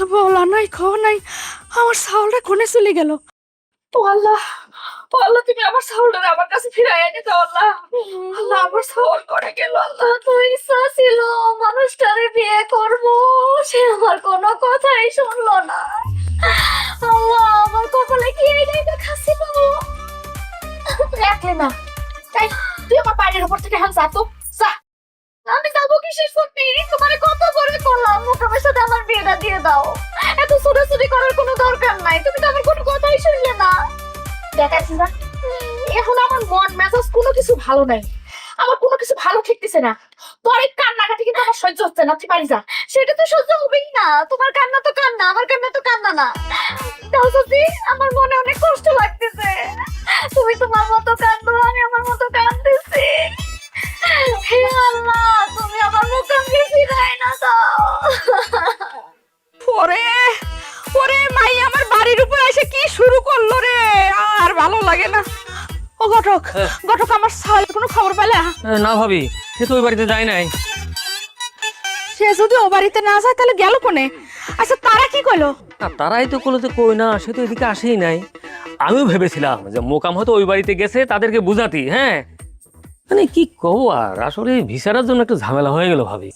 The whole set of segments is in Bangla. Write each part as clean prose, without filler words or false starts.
বলা নাই খাওয়া নাই, আমার চাউলটা কোনে চলে গেল? ও আল্লাহ, ও আল্লাহ, তুমি আমার চাউলটা আমার কাছে ফিরাই এনে দাও আল্লাহ। আল্লাহ, আমার চাউল করে গেল আল্লাহ। তো ইচ্ছা ছিল মানুষটারে বিয়ে করব, সে আমার কোনো কথাই শুনলো না। আল্লাহ, আমার কপালে কি এই লেখা ছিল? রাখলে না, তাই তুই আমার বাড়ির উপর থেকে হাল যা তো, যা। আমি যাবো কিসের সত্যি? তোমার কত করে করলাম মুখামের সাথে আমার বিয়েটা দিয়ে দাও। এত ছোটাছুটি করার কোনো দরকার নাই, তুমি তো আমার কোনো কথাই শুনলে না। দেখাচ্ছি না, এখন আমার মন মেজাজ কোনো কিছু ভালো নাই, আমার কোনো কিছু ভালো ঠেকতেছে না। তোর এই কান্নাকাটি কিন্তু আমার সহ্য হচ্ছে না, তুই বাড়ি যা। সেটা তো সহ্য হবেই না, তোমার কান্না তো কান্না, আমার কান্না তো কান্না না। দাও সত্যি, আমার মনে অনেক কষ্ট লাগতেছে। তুমি তোমার মতো কান্দো, আমি আমার মতো কান্দতেছি। হে আল্লাহ, তুমি আমার মুখকে ফিরাই না দাও। ওরে ওরে, মাই আমার বাড়ির উপর এসে কি শুরু করলো রে, আর ভালো লাগে না। ও ঘটক, ঘটক, আমার সালের কোনো খবর পেলে? না ভাবি, সে তো ওই বাড়িতে যায় নাই। সে যদি ও বাড়িতে না যায় তাহলে গেল কোনে? আচ্ছা, তারা কি কইলো? না, তারাই তো কোলোতে কই না, সে তো এদিকে আসেই নাই। আমিও ভেবেছিলাম যে মোকাম হয়তো ওই বাড়িতে গেছে তাদেরকে বুঝাতি। হ্যাঁ, মানে কি কব, আর আসলে ভিসার জন্য একটু ঝামেলা হয়ে গেল ভাবি।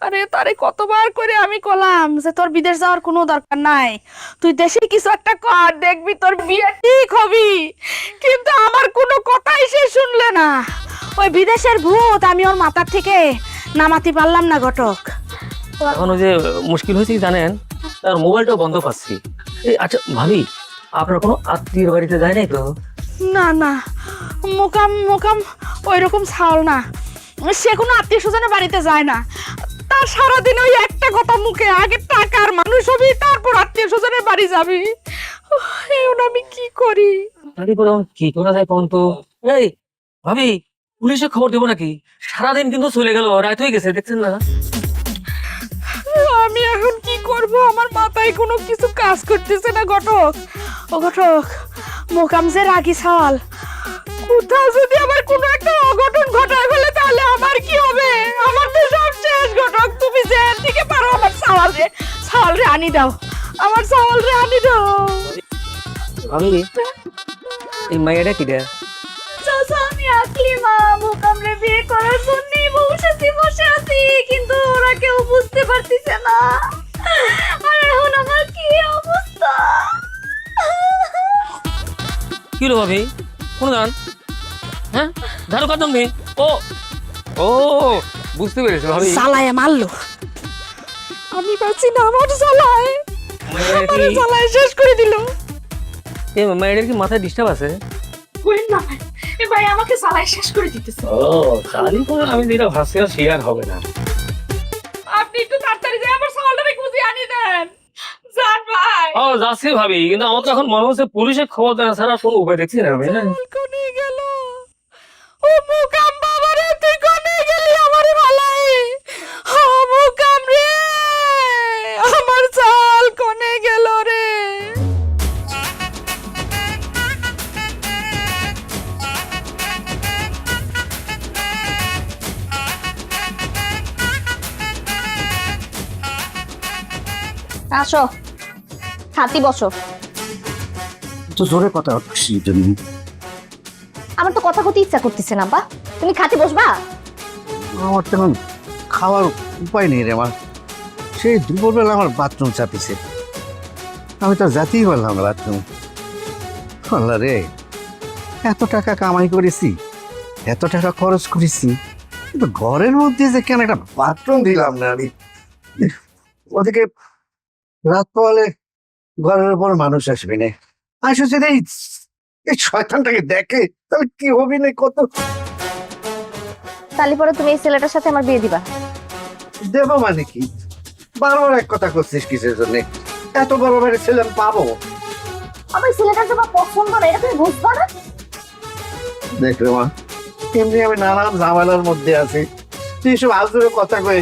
আরে তারে কতবার করে আমি কলাম যে তোর বিদেশ যাওয়ার কোনো দরকার নাই, তুই দেশে কিছু একটা কর, দেখবি তোর বিয়ে ঠিক হবি। কিন্তু আমার কোনো কথাই সে শুনলে না। ওই বিদেশের ভূত আমি ওর মাথার থেকে নামাতে পারলাম না ঘটক। এখন ওই যে মুশকিল হয়েছে কি জানেন, তার মোবাইলটাও বন্ধ পাচ্ছি। আচ্ছা ভাবি, আপনার কোনো আত্মীয়ের বাড়িতে যায় নাই তো? না না, মোকাম মোকাম ওই রকম ছাল না, সে কোনো আত্মীয় স্বজনের বাড়িতে যায় না। তার সারাদিন ওই একটা কথা মুখে, আগে টাকার মানুষ হবি, তারপর আত্মীয় স্বজনের বাড়ি যাবি। এখন আমি কি করি? তাহলে বললাম, কি করা যায় কোন তো। এই ভাবি, পুলিশে খবর দেবো নাকি? সারাদিন কিন্তু চলে গেল, রাত হয়ে গেছে, দেখছেন না? আমি এখন কি করব? আমার মাথায় কোনো কিছু কাজ করতেছে না ঘটক। ও ঘটক, মোকাম যে রাগি ছাল, কোথাও যদি আবার কোনো একটা অঘটন ঘটায় ফেলে তাহলে আমার কি হবে? আমার তো সব শেষ ঘটক। তুমি যে দিকে পারো আমার ছাওয়াল রে আনি দাও, আমার ছাওয়াল রে আনি দাও। ভাবি, এই মাইয়াটা কি দেয়? চাচা, আমি আকলিমা, মুকামরে বিয়ে করার জন্যই বসে আছি, কিন্তু ওরা কেউ বুঝতে পারতেছে না। আর এখন আমার কি অবস্থা? কি হলো ভাবি, কোন গান? হ্যাঁ, ঝাড়ু কাটন নেই। ও ও, বুঝতে পেরেছি ভাবি। জ্বালায় মারলো, আমি পাচ্ছি না, আমার জ্বালায়, আমার জ্বালায় শেষ করে দিল। এই মাইয়াটার কি মাথায় ডিস্টার্ব আছে? কইন না ভাই, এ ভাই আমাকে জ্বালায় শেষ করে দিতেছে। ও, তাহলে পরে আমি যেটা ভাবছিলাম সে আর হবে না। আপনি একটু তাড়াতাড়ি যে আমার ছাওয়ালটাকে খুঁজে আনি দেন, জান ভাই। ও যাচ্ছি ভাবি, কিন্তু আমার তো এখন মনে হচ্ছে পুলিশে খবর দেওয়া ছাড়া কোনো উপায় দেখছি না আমি। কোনে গেল? ও মুকাম বাবা রে, তুই কোনে গেলি আমার ভালাই? ও মুকাম রে, আমার চাল কোনে গেল রে? আসো, হাতি বসো। তো জোরে কথা হচ্ছে জন্য আমার তো কথা বলতে ইচ্ছা করতেছে না, বা তুমি খাতে বসবা? আমার তখন খাওয়ার উপায় নেই রে। আমার সেই দুপুরবেলা আমার বাথরুম চাপিছে, আমি তো যেতেই পারলাম না বাথরুম। আল্লাহ রে, এত টাকা কামাই করেছি, এত টাকা খরচ করেছি, কিন্তু ঘরের মধ্যে যে কেন একটা বাথরুম দিলাম না আমি। ওদিকে রাত পোয়ালে ঘরের উপর মানুষ আসবে না, আসে যদি এই শয়তানটাকে দেখে তাহলে কি হবে না কত। তাহলে পরে তুমি এই ছেলেটার সাথে আমার বিয়ে দিবা? দেব মানে কি? বারবার এক কথা করছিস কিসের জন্য? এত বড় বাড়ি ছেলে আমি পাবো? আমার ছেলেটার তোমার পছন্দ না, এটা তুমি বুঝবা না? দেখলে মা, এমনি আমি নানান ঝামেলার মধ্যে আছি, তুই সব আজরে কথা কয়ে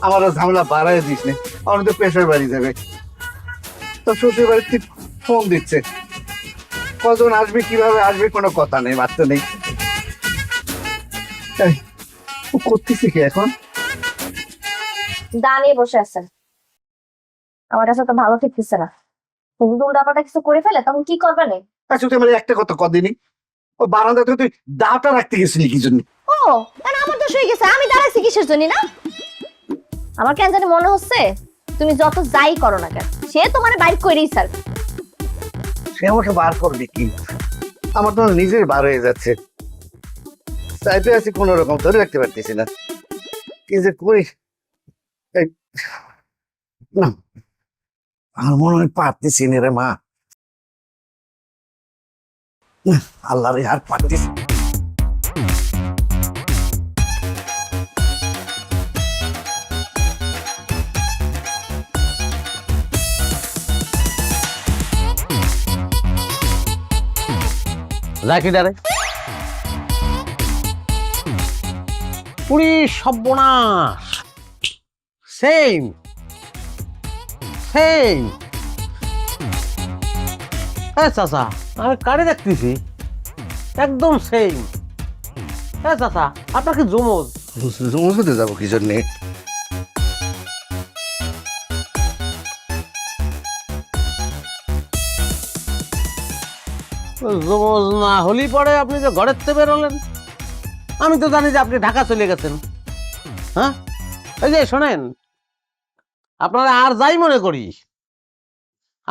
আমার ঝামেলা বাড়াই দিস না। আমার তো পেশার বাড়ি যাবে, তো শ্বশুর বাড়িতে ফোন দিচ্ছে, কজন আসবে কিভাবে আসবে কোনো কথা নেই, বাচ্চা নেই। এই, ও করতেছে কি এখন? দাঁড়িয়ে বসে আছেন। আমার কাছে তো ভালো ঠিকছে না। তুমি উল্টাপাল্টা কিছু করে ফেলে তখন কি করবে না? আচ্ছা তুই আমার একটা কথা কদিনি, ও বারান্দা থেকে তুই দাটা রাখতে গেছিলি কি জন্য? ও কেন আমার দোষ হয়ে গেছে? আমি দাঁড়াইছি কিসের জন্য না? আমার কেন জানি মনে হচ্ছে তুমি যত যাই করো না কেন সে তোমার বাইর করেই স্যার। সে আমাকে বার করবে কি? আমার তো নিজের বার হয়ে যাচ্ছে, চাইতে আছি কোন রকম, ধরে রাখতে পারতেছি না। কি যে করি, এই, না আমার মনে হয় পারতেছি না রে মা। আল্লাহ রে, আর পারতেছি। রাখি ডারে পুরি সর্বনাশ, সেম সেম। হ্যাঁ চাচা, আমি কারে দেখতেছি একদম সেম। হ্যাঁ চাচা, আপনার কি জমজ? জমজতে যাবো কি জন্যে? জমজ না হলেই পরে আপনি যে ঘরের থেকে বেরোলেন, আমি তো জানি যে আপনি ঢাকা চলে গেছেন। হ্যাঁ এই যে শোনেন, আপনারা আর যাই মনে করি,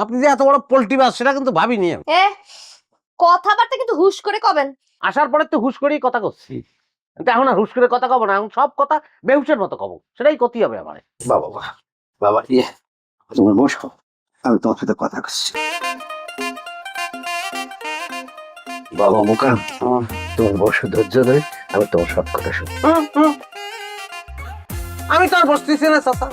আপনি যে এত বড় পোল্ট্রি বাস সেটা কিন্তু ভাবিনি আমি। এ কথাবার্তা কিন্তু হুশ করে কবেন। আসার পরে তো হুশ করেই কথা করছি, কিন্তু এখন আর হুশ করে কথা কব না, এখন সব কথা বেহুশের মতো কব, সেটাই করতে হবে আমার। বাবা বাবা, ইয়ে তুমি বসো, আমি তোমার সাথে কথা করছি। বাবা মুকাম, তুমি বসো ধৈর্য ধরে, আমি তোমার সব কথা শুনি। আমি তো আর বসতেছি না চাচা,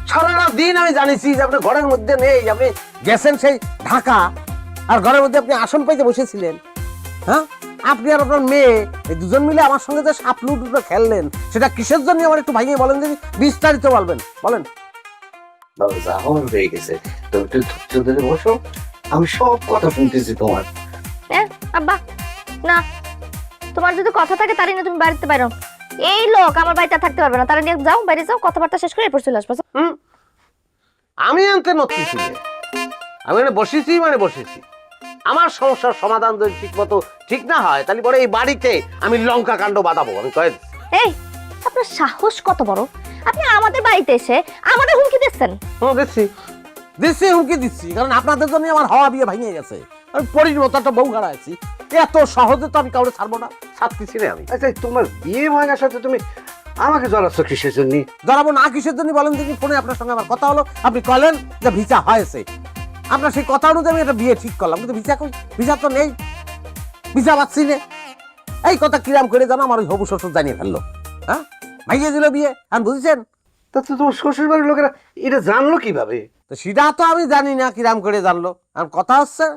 সারা দিন আমি জানিছি যে আপনি ঘরের মধ্যে নেই, আপনি গেছেন সেই ঢাকা, আর ঘরের মধ্যে আপনি আসন পাইতে বসেছিলেন। হ্যাঁ, আপনি আর আপনার মেয়ে এই দুজন মিলে আমার সঙ্গে যে সাপ লুডুটা খেললেন, সেটা কিসের জন্য আমার একটু ভাইয়ে বলেন, যদি বিস্তারিত বলবেন বলেন। বাবা যা হওয়ার হয়ে গেছে, তুমি একটু ধৈর্য ধরে বসো, আমি সব কথা শুনতেছি তোমার। আব্বা না, তোমার যদি কথা থাকে তাহলে না তুমি বাড়িতে বাইরো। এই লোক আমার বাড়িতে থাকতে পারবে না, তারা নিয়ে যাও, বাইরে যাও, কথাবার্তা শেষ করে এরপর চলে আসবো। আমি আনতে নড়তেছি না, আমি এখানে বসেছি মানে বসেছি। আমার সমস্যার সমাধান যদি ঠিক মতো ঠিক না হয়, তাহলে পরে এই বাড়িতে আমি লঙ্কা কাণ্ড বাঁধাবো, আমি কয়ে দিচ্ছি। এই আপনার সাহস কত বড়, আপনি আমাদের বাড়িতে এসে আমাদের হুমকি দিচ্ছেন? দিচ্ছি দিচ্ছি, হুমকি দিচ্ছি, কারণ আপনাদের জন্য আমার হাওয়া বিয়ে ভেঙে গেছে। আমি পরির মতো একটা বউ হারাইছি, এত সহজে তো আমি কাউকে ছাড়বো না, ছাড়তেছি না আমি। আচ্ছা তোমার বিয়ে ভাঙার সাথে তুমি আমাকে জড়াচ্ছ কিসের জন্য? জড়াবো না কিসের জন্য বলেন দেখি? ফোনে আপনার সঙ্গে আমার কথা হলো, আপনি কলেন যে ভিসা হয়েছে, আপনার সেই কথা অনুযায়ী আমি একটা বিয়ে ঠিক করলাম, কিন্তু ভিসা কই? ভিসা তো নেই, ভিসা পাচ্ছি না। এই কথা কিরাম করে জানো আমার ওই হবু শ্বশুর জানিয়ে ফেললো। হ্যাঁ, ভাইয়ে দিল বিয়ে, আমি বুঝছেন? তা তো তোমার শ্বশুর বাড়ির লোকেরা এটা জানলো কিভাবে? তো সেটা তো আমি জানি না কিরাম করে জানলো। আর কথা হচ্ছে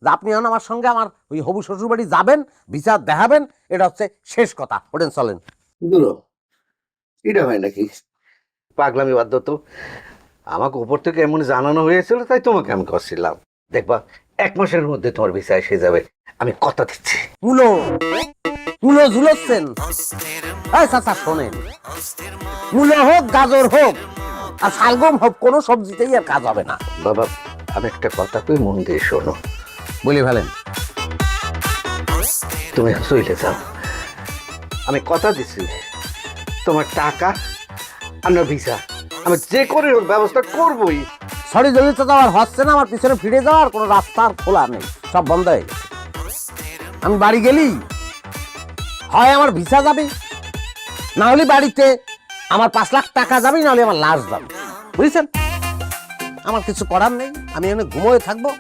যে আপনি এখন আমার সঙ্গে আমার ওই হবু শ্বশুর বাড়ি যাবেন, ভিসা দেখাবেন, এটা হচ্ছে শেষ কথা। ওঠেন চলেন। দূর, এটা হয় নাকি? পাগলামি বাদ দাও তো। আমাকে উপর থেকে এমন জানানো হয়েছিল, তাই তোমাকে আমি করছিলাম। দেখবা 1 মাসের মধ্যে তোমার ভিসা এসে যাবে, আমি কথা দিচ্ছি। তুলো তুলো ঝুলোচ্ছেন? এই চাচা শোনেন, মূলো হোক, গাজর হোক, আর শালগম হোক, কোনো সবজিতেই আর কাজ হবে না। বাবা আমি একটা কথা কই, মন দিয়ে শোনো। বলি ফেলেন। তুমি চলে যাও, আমি কথা দিচ্ছি, তোমার টাকা আর ভিসা আমি যে করে হোক ব্যবস্থা করবোই। সরি যদি তো আমার হচ্ছে না, আমার পিছনে ফিরে যাওয়ার কোনো রাস্তা আর খোলা নেই, সব বন্ধ হয়ে গেছে। আমি বাড়ি গেলি হয় আমার ভিসা যাবে, না হলে বাড়িতে আমার 5 লাখ টাকা যাবে, না হলে আমার লাশ যাবে, বুঝছেন? আমার কিছু করার নেই, আমি এখানে ঘুমোয় থাকবো।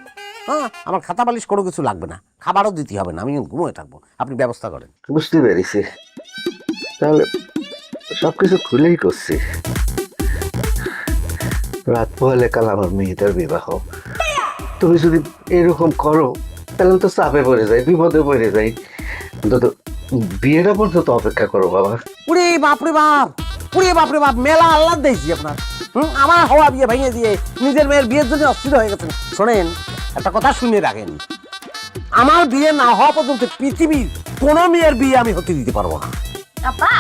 হ্যাঁ, আমার খাতা বালিশ কোনো কিছু লাগবে না, খাবারও দিতে হবে না, আমি এখানে ঘুমোয় থাকবো, আপনি ব্যবস্থা করেন। বুঝতে পেরেছি, তাহলে সবকিছু খুলেই করছি। রাত পোহালে কাল আমার মেয়েটার বিবাহ, তুমি যদি এরকম করো তাহলে তো চাপে পড়ে যাই, বিপদে পড়ে যাই। অন্তত বিয়েটা পর্যন্ত অপেক্ষা করো বাবা। উড়ে বাপরে বাপ, উড়ে বাপরে বাপ, মেলা আল্লাহ দিয়েছি আপনার। আমার হওয়া বিয়ে ভেঙে দিয়ে নিজের মেয়ের বিয়ের জন্য অস্থির হয়ে গেছেন। শোনেন, একটা কথা শুনে রাখেন, আমার বিয়ে না হওয়া পর্যন্ত পৃথিবীর কোনো মেয়ের বিয়ে আমি হতে দিতে পারবো না। আব্বা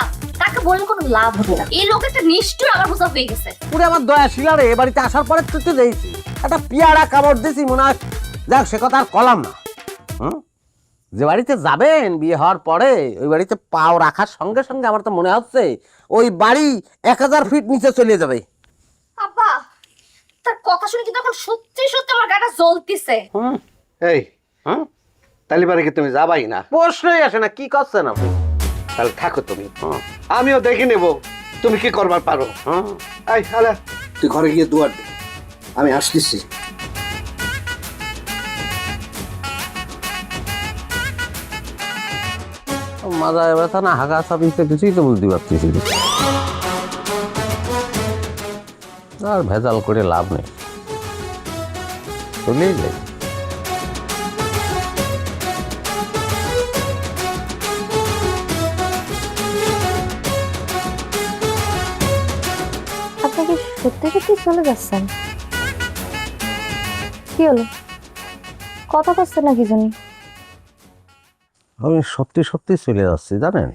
কাকে বলে কোনো লাভ হবে না, এই লোকটা নিষ্ঠুর আমার বোঝা হয়ে গেছে। পুরে আমার দয়া শিলারে এ বাড়িতে আসার পরে তো দিয়েছি একটা পিয়ারা কামড় দিয়েছি মনে হয়। যাক সে কথা আর কলাম না। যে বাড়িতে যাবেন বিয়ে হওয়ার পরে ওই বাড়িতে পাও রাখার সঙ্গে সঙ্গে আমার তো মনে হচ্ছে ওই বাড়ি 1000 ফিট নিচে চলে যাবে। আব্বা, তার কথা শুনে কিন্তু এখন সত্যি সত্যি আমার গাটা জ্বলতিছে। এই তাহলে বারে কি তুমি যাবাই না? প্রশ্নই আসে না, কি করছেন আপনি? তাহলে থাকো তুমি, আমিও দেখে নেব তুমি কি করবার পারো। এই হালা, তুই ঘরে গিয়ে দুয়ার দে, আমি আসতেছি। মাথায় ব্যথা না হাগা চাপিয়েছে কিছুই তো বুঝতে পারতেছি না। আর ভেজাল করে লাভ নেই, চলেই যাই। আপনি কি সত্যি সত্যি চলে যাচ্ছেন? কি হলো, কথা করছেন না কি জানি? আমি সত্যি সত্যি চলে যাচ্ছি জানেন।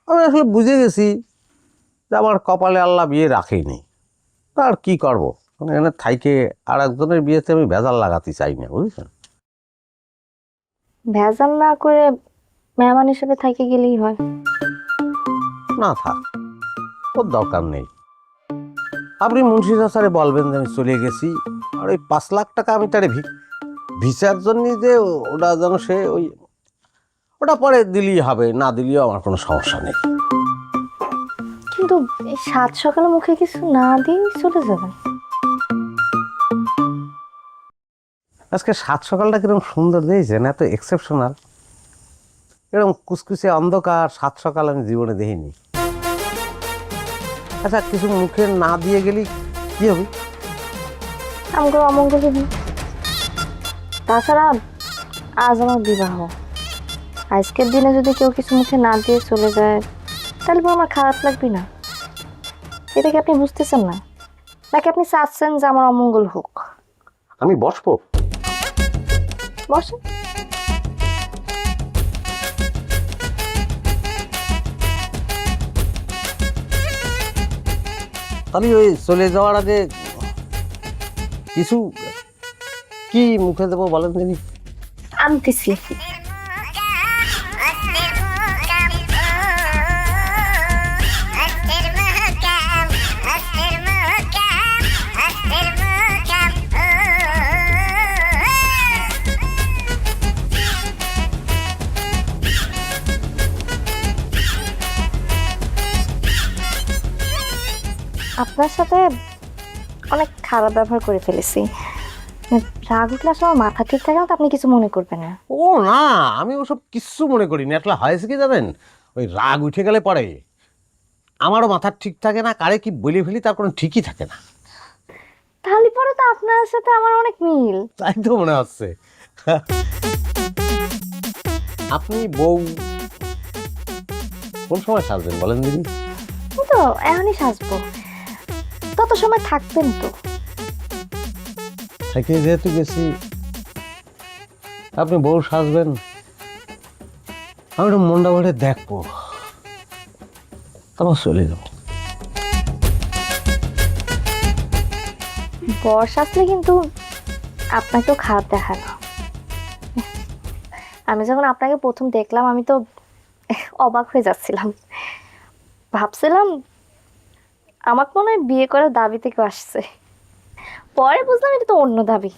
আমি আসলে বুঝে গেছি যে আমার কপালে আল্লাহ বিয়ে রাখেনি, আর কি করবো। এখানে থাইকে আর একজনের বিয়েতে আমি ভেজাল লাগাতে চাই না, বুঝেছেন। ভেজাল না করে মেহমান হিসেবে থেকে গেলেই হয়। না থাক, ওর দরকার নেই। আপনি মুন্সি চাচারে বলবেন যে আমি চলে গেছি, আর ওই 5 লাখ টাকা আমি তারে ভিসার জন্য যে ওটা যেন সে ওটা পরে দিলেই হবে, না দিলেও আমার কোনো সমস্যা নেই। কিন্তু এই 7 সকালে মুখে কিছু না দিয়ে চলে যাবেন? আজকে 7 সকালটা কিরকম সুন্দর দিয়েছে না, এত এক্সেপশনাল। এরকম কুচকুচে অন্ধকার 7 সকাল আমি জীবনে দেখিনি। আচ্ছা, কিছু মুখে না দিয়ে গেলি কি হবে? আমাকে অমঙ্গল হবে। তাছাড়া আজ আমার বিবাহ, আজকের দিনে যদি কেউ কিছু মুখে না দিয়ে চলে যায় তাহলে আমার খারাপ লাগবে না? এটা কি আপনি বুঝতেছেন না, নাকি আপনি চাচ্ছেন যে আমার অমঙ্গল হোক? আমি বসবো? বসেন। তাহলে ওই চলে যাওয়ার আগে কিছু কি মুখে দেবো বলেন তিনি? আনতেছি। আপনার সাথে অনেক খারাপ ব্যবহার করে ফেলেছি, রাগ উঠলে আসলে আমার মাথা ঠিক থাকে না, তো আপনি কিছু মনে করবেন না। ও না, আমি ওসব কিচ্ছু মনে করিনি। আসলে হয়েছে কি জানেন, ওই রাগ উঠে গেলে পরে আমারও মাথা ঠিক থাকে না, কারে কি বলে ফেলি তার কোনো ঠিকই থাকে না। তাহলে পরে তো আপনার সাথে আমার অনেক মিল। তাই তো মনে হচ্ছে। আপনি বউ কোন সময় সাজবেন বলেন দিদি? এই তো এখনই সাজবো, তত সময় থাকবেন তো। থেকে যেহেতু গেছি, আপনি বউ সাজবেন, আমি একটু মনটা ভরে দেখবো, তারপর চলে যাবো। বর সাজলে কিন্তু আপনাকেও খারাপ দেখায় না। আমি যখন আপনাকে প্রথম দেখলাম আমি তো অবাক হয়ে যাচ্ছিলাম, ভাবছিলাম আমাকে মনে হয় বিয়ে করার দাবি থেকে আসছে। পরে বুঝলাম এটা তো অন্য দাবি।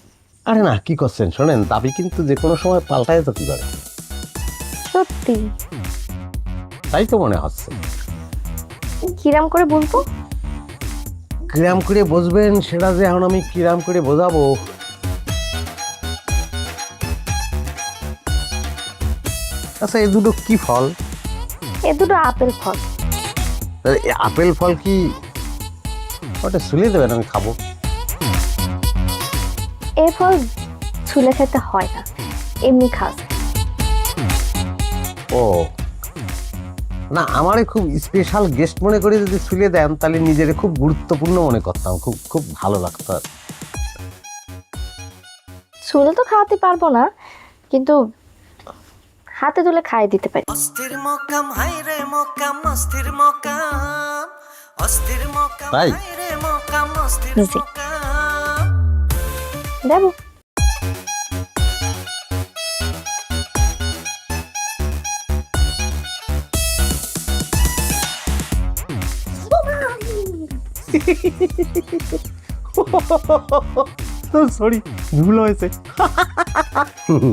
আরে না, কি করছেন শোনেন, দাবি কিন্তু যে কোনো সময় পাল্টায় যেতে পারে। সত্যি? তাই তো মনে হচ্ছে। কিরাম করে বলবো? কিরাম করে বুঝবেন সেটা যে এখন আমি কিরাম করে বোঝাবো। আচ্ছা, এই দুটো কি ফল? এ দুটো আপেল ফল। আপেল ফল কি ওটা ছুলে দেবেন, আমি খাবো? এ ফল ছুলে খেতে হয় না, এমনি খাস। ও না, আমারে খুব স্পেশাল গেস্ট মনে করে যদি ছুলে দেন তাহলে নিজের খুব গুরুত্বপূর্ণ মনে করতাম, খুব খুব ভালো লাগতো। ছুলে তো খাওয়াতে পারবো না, কিন্তু হাতে তুলে খাইয়ে দিতে পারি। অস্থির মকাম হাইরে মকাম অস্থির মকাম অস্থির মকাম তাই? হাইরে মকাম অস্থির জি। মকাম দেবো। সরি ভুল হয়েছে